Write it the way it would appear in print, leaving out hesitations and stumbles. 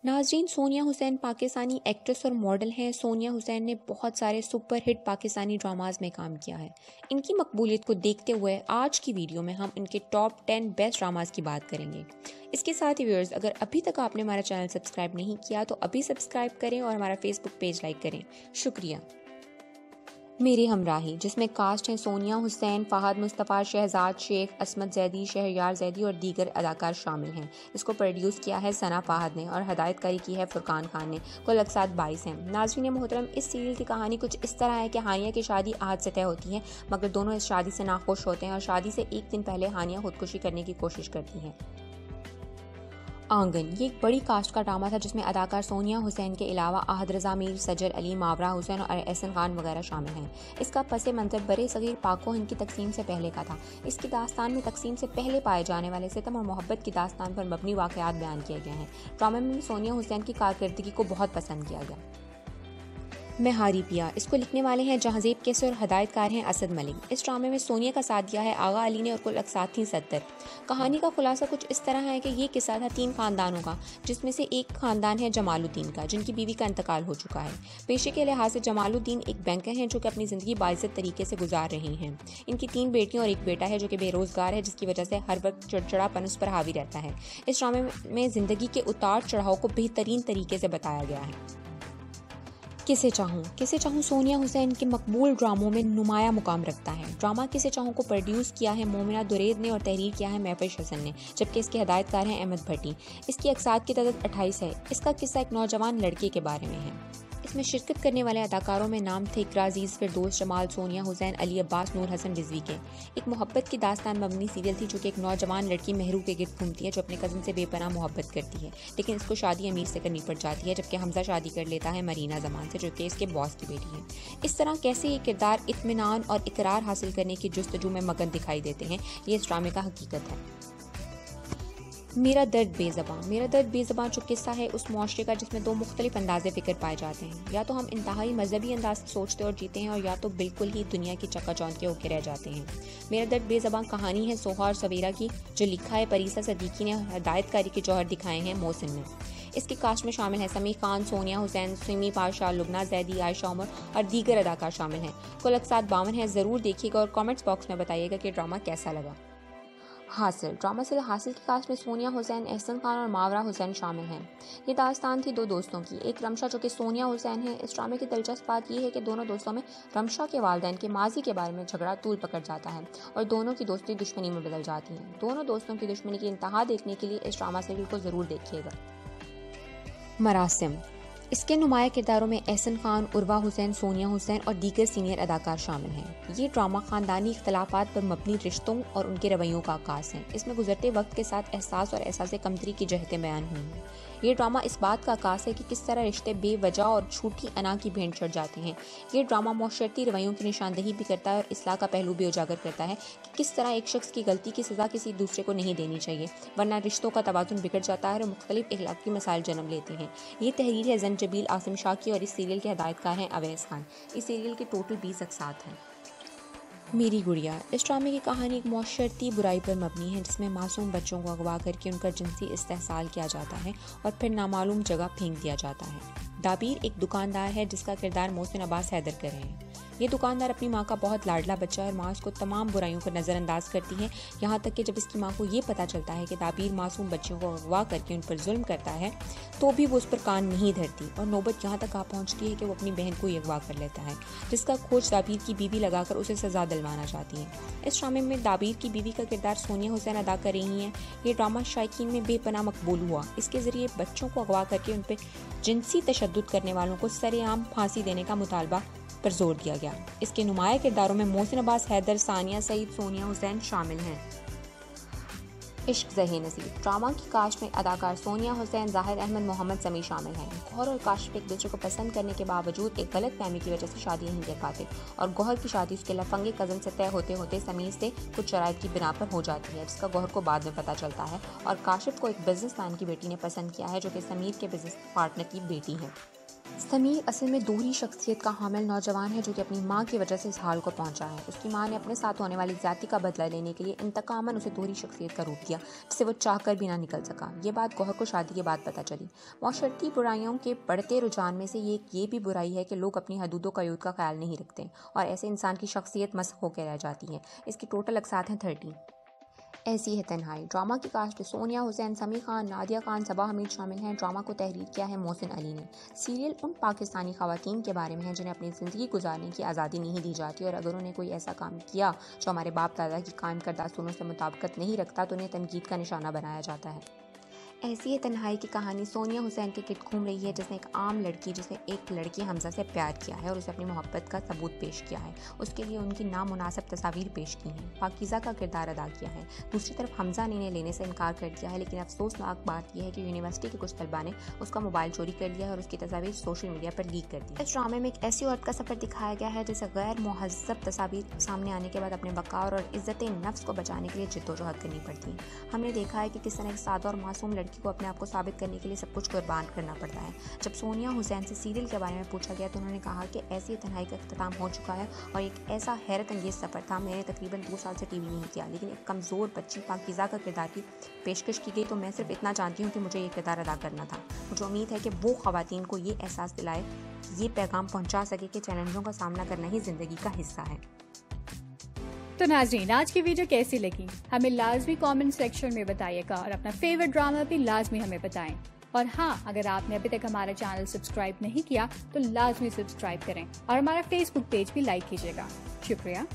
नाज़रीन, सोनिया हुसैन पाकिस्तानी एक्ट्रेस और मॉडल हैं। सोनिया हुसैन ने बहुत सारे सुपर हिट पाकिस्तानी ड्रामाज में काम किया है। इनकी मकबूलियत को देखते हुए आज की वीडियो में हम इनके टॉप 10 बेस्ट ड्रामाज की बात करेंगे। इसके साथ ही व्यूअर्स, अगर अभी तक आपने हमारा चैनल सब्सक्राइब नहीं किया तो अभी सब्सक्राइब करें और हमारा फेसबुक पेज लाइक करें। शुक्रिया। मेरी हमराही, जिसमें कास्ट हैं सोनिया हुसैन, फ़हद मुस्तफ़ा, शहजाद शेख, असमत जैदी, शहरयार जैदी और दीगर अदाकार शामिल हैं। इसको प्रोड्यूस किया है सना फ़हद ने और हदायतकारी की है फुरकान खान ने। कुल अक़सात 22 हैं। नाज़रीन मोहतरम, इस सीरियल की कहानी कुछ इस तरह है कि हानिया की शादी आहद से तय होती है, मगर दोनों इस शादी से नाखुश होते हैं और शादी से एक दिन पहले हानिया खुदकुशी करने की कोशिश करती हैं। आंगन ये एक बड़ी कास्ट का ड्रामा था जिसमें अदाकार सोनिया हुसैन के अलावा आहद रज़ा मीर, सजर अली, मावरा हुसैन और एहसन खान वगैरह शामिल हैं। इसका पस मंज़र बरे सगीर पाक हिंद की तकसीम से पहले का था। इसकी दास्तान में तकसीम से पहले पाए जाने वाले सितम और मोहब्बत की दास्तान पर मबनी वाक़यात बयान किए गए हैं। ड्रामे में सोनिया हुसैन की कारकर्दगी को बहुत पसंद किया गया। मैं हारी पिया, इसको लिखने वाले हैं जहांज़ेब कैसे और हदायतकार हैं असद मलिक। इस ड्रामे में सोनिया का साथ दिया है आगा अली ने और कुल अक़सात थी 70। कहानी का खुलासा कुछ इस तरह है कि ये किस्सा था 3 ख़ानदानों का, जिसमें से एक ख़ानदान है जमालुद्दीन का, जिनकी बीवी का इंतकाल हो चुका है। पेशे के लिहाज से जमालुद्दीन एक बैंकर हैं जो कि अपनी ज़िंदगी बाइज़्ज़त तरीके से गुजार रहे हैं। इनकी 3 बेटियाँ और एक बेटा है जो कि बेरोज़गार है, जिसकी वजह से हर वक्त चिड़चिड़ापन उस पर हावी रहता है। इस ड्रामे में ज़िंदगी के उतार चढ़ाव को बेहतरीन तरीके से बताया गया है। किसे चाहूँ सोनिया हुसैन के मकबूल ड्रामों में नुमाया मुकाम रखता है। ड्रामा किसे चाहूँ को प्रोड्यूस किया है मोमिना दुरैद ने और तहरीर किया है महफिज हसन ने, जबकि इसके हदायतकार हैं अहमद भट्टी। इसकी अक़सात की तादाद 28 है। इसका किस्सा एक नौजवान लड़के के बारे में है। इसमें शिरकत करने वाले अदाकारों में नाम थे इकरा अज़ीज़, फिरदौस जमाल, सोनिया हुसैन, अली अब्बास, नूर हसन रिजवी के। एक मोहब्बत की दास्तान मबनी सीरियल थी जो कि एक नौजवान लड़की महरू के गिर्द घूमती है जो अपने कज़न से बेपनाह मोहब्बत करती है, लेकिन इसको शादी अमीर से करनी पड़ जाती है, जबकि हमजा शादी कर लेता है मरीना जमान से जो कि इसके बॉस की बेटी है। इस तरह कैसे ये किरदार इत्मीनान और इकरार हासिल करने की जुस्तजू में मगन दिखाई देते हैं, ये इस ड्रामे का हकीकत है। मेरा दर्द बेज़बां जो किस्सा है उस मुआशरे का जिसमें 2 मुख्तलिफ अंदाज़े फ़िक्र पाए जाते हैं। या तो हम इंतहाई मजहबी अंदाज से सोचते और जीते हैं, और या तो बिल्कुल ही दुनिया की चकाचौंध के होके रह जाते हैं। मेरा दर्द बेज़बां कहानी है सोहा और सवेरा की, जो लिखा है परीसा सदीकी ने और हदायतकारी के जौहर दिखाए हैं मोहसिन ने। इसकी कास्ट में शामिल है समी खान, सोनिया हुसैन, सिमी पाशा, लुबना जैदी, आयशा उमर और दीगर अदाकार शामिल हैं। कुल अक़सात 52 हैं। ज़रूर देखिएगा और कमेंट्स बॉक्स में बताइएगा कि ड्रामा कैसा लगा। ड्रामा से हासिल की कास्ट में सोनिया हुसैन, एहसन खान और मावरा हुसैन शामिल हैं। ये दास्तान थी 2 दोस्तों की, एक रमशा जो कि सोनिया हुसैन है। इस ड्रामे की दिलचस्प बात यह है कि दोनों दोस्तों में रमशा के वालिदैन के माजी के बारे में झगड़ा तूल पकड़ जाता है और दोनों की दोस्ती दुश्मनी में बदल जाती है। दोनों दोस्तों की दुश्मनी की इंतहा देखने के लिए इस ड्रामा सीरियल को ज़रूर देखिएगा। मरासिम, इसके नुमाया किरदारों में एहसन खान, उर्वा हुसैन, सोनिया हुसैन और दीगर सीनियर अदाकार शामिल हैं। ये ड्रामा ख़ानदानी इख्तलाफात पर मबनी रिश्तों और उनके रवैयों का आकाश है। इसमें गुजरते वक्त के साथ एहसास और एहसास कमतरी की जहतें बयान हुई हैं। ये ड्रामा इस बात का आकाश है कि किस तरह रिश्ते बेवजह और झूठी अना की भेंट चढ़ जाते हैं। ये ड्रामा मुआशरती रवैयों की निशानदेही भी करता है और इस्लाह का पहलू भी उजागर करता है कि किस तरह एक शख्स की गलती की सज़ा किसी दूसरे को नहीं देनी चाहिए, वरना रिश्तों का तवाज़ुन बिगड़ जाता है और मुख्तलिफ अखलाकी मसाइल जन्म लेते हैं। ये तहरीर है जंजबील आसिम शाह की और इस सीरियल के हदायतकार हैं अवैस खान। इस सीरियल के टोटल 20 अक़सात हैं। मेरी गुड़िया, इस ड्रामे की कहानी एक मुआशरती बुराई पर मबनी है जिसमें मासूम बच्चों को अगवा करके उनका जिनसी इस्तेहसाल किया जाता है और फिर नामालूम जगह फेंक दिया जाता है। दाबीर एक दुकानदार है जिसका किरदार मोहसिन अब्बास हैदर कर रहे हैं। ये दुकानदार अपनी माँ का बहुत लाडला बच्चा है और माँ उसको तमाम बुराइयों पर नज़रअंदाज करती है, यहाँ तक कि जब इसकी माँ को ये पता चलता है कि दाबीर मासूम बच्चों को अगवा करके उन पर जुल्म करता है तो भी वो उस पर कान नहीं धरती और नौबत यहाँ तक आ पहुँचती है कि वो अपनी बहन को ही अगवा कर लेता है, जिसका खोज दाबीर की बीवी लगाकर उसे सज़ा दिलवाना चाहती है। इस ड्रामे में दाबीर की बीवी का किरदार सोनिया हुसैन अदा कर रही हैं। ये ड्रामा शायकीन में बेपनाह मकबूल हुआ। इसके ज़रिए बच्चों को अगवा करके उन पर जिनसी तशद्दुद करने वालों को सरेआम फांसी देने का मुतालबा पर जोर दिया गया। इसके नुमाया किरदारों में मोहसिन अब्बास हैदर, सानिया सईद, सोनिया हुसैन शामिल हैं। इश्क ज़हे नसीब, ड्रामा की कास्ट में अदाकार सोनिया हुसैन, जाहिर अहमद, मोहम्मद समी शामिल हैं। गौहर और काशिफ एक दूसरे को पसंद करने के बावजूद एक गलत फहमी की वजह से शादी नहीं कर पाते और गौहर की शादी उसके लफंगे कज़न से तय होते होते समीर से कुछ शराइत की बिना पर हो जाती है, जिसका गौहर को बाद में पता चलता है। और काशिफ को एक बिजनेसमैन की बेटी ने पसंद किया है जो कि समीर के बिजनेस पार्टनर की बेटी है। समीर असल में दोहरी शख्सियत का हामिल नौजवान है जो कि अपनी मां की वजह से इस हाल को पहुंचा है। उसकी मां ने अपने साथ होने वाली ज्यादती का बदला लेने के लिए इंतकामन उसे दोहरी शख्सियत का रूप दिया, जिससे वो चाहकर भी ना निकल सका। ये बात गौहर को शादी के बाद पता चली। माशरती बुराइयों के बढ़ते रुझान में से ये भी बुराई है कि लोग अपनी हदूदों का युद्ध का ख्याल नहीं रखते और ऐसे इंसान की शख्सियत मस्ख होकर रह जाती है। इसकी टोटल अक़सात हैं 30। ऐसी है तन्हाई। ड्रामा की कास्ट में सोनिया हुसैन, समी खान, नादिया खान, सबा हमीद शामिल हैं। ड्रामा को तहरीर किया है मोहसिन अली ने। सीरियल उन पाकिस्तानी खवातीन के बारे में है जिन्हें अपनी ज़िंदगी गुजारने की आज़ादी नहीं दी जाती और अगर उन्हें कोई ऐसा काम किया जो हमारे बाप दादा की कायम करदा असूलों से मुताबिकत नहीं रखता तो उन्हें तनकीद का निशाना बनाया जाता है। ऐसी है तन्हाई की कहानी सोनिया हुसैन के गिर्द घूम रही है, जिसने एक आम लड़की जिसने एक लड़की हमजा से प्यार किया है और उसे अपनी मोहब्बत का सबूत पेश किया है। उसके लिए उनकी नामुनासिब तस्वीर पेश की हैं, पाकीज़ा का किरदार अदा किया है। दूसरी तरफ हमजा ने इन्हें लेने से इनकार कर दिया है, लेकिन अफसोसनाक बात यह है कि यूनिवर्सिटी के कुछ तलबा ने उसका मोबाइल चोरी कर लिया है और उसकी तस्वीर सोशल मीडिया पर लीक कर दी। इस ड्रामे में एक ऐसी औरत का सफ़र दिखाया गया है जिसे गैर मुहज़्ज़ब तस्वीर सामने आने के बाद अपने वक़ार और इज़्ज़त नफ्स को बचाने के लिए जिद्दोजहद करनी पड़ती है। हमने देखा है कि किस तरह एक सादा और मासूम लड़की को अपने आप को साबित करने के लिए सब कुछ कुर्बान करना पड़ता है। जब सोनिया हुसैन से सीरियल के बारे में पूछा गया तो उन्होंने कहा कि ऐसी तन्हाई का इख्तिताम हो चुका है और एक ऐसा हैरत अंगेज सफ़र था। मैंने तकरीबन 2 साल से टीवी नहीं किया, लेकिन एक कमज़ोर बच्ची पाकीज़ा का किरदार की पेशकश की गई तो मैं सिर्फ इतना जानती हूँ कि मुझे ये किरदार अदा करना था। मुझे उम्मीद है कि वो ख़वातीन को ये एहसास दिलाए, ये पैगाम पहुँचा सके कि चैलेंजों का सामना करना ही ज़िंदगी का हिस्सा है। तो नाज़रीन, आज की वीडियो कैसी लगी हमें लाजमी कमेंट सेक्शन में बताइएगा और अपना फेवरेट ड्रामा भी लाजमी हमें बताएं। और हाँ, अगर आपने अभी तक हमारा चैनल सब्सक्राइब नहीं किया तो लाजमी सब्सक्राइब करें और हमारा फेसबुक पेज भी लाइक कीजिएगा। शुक्रिया।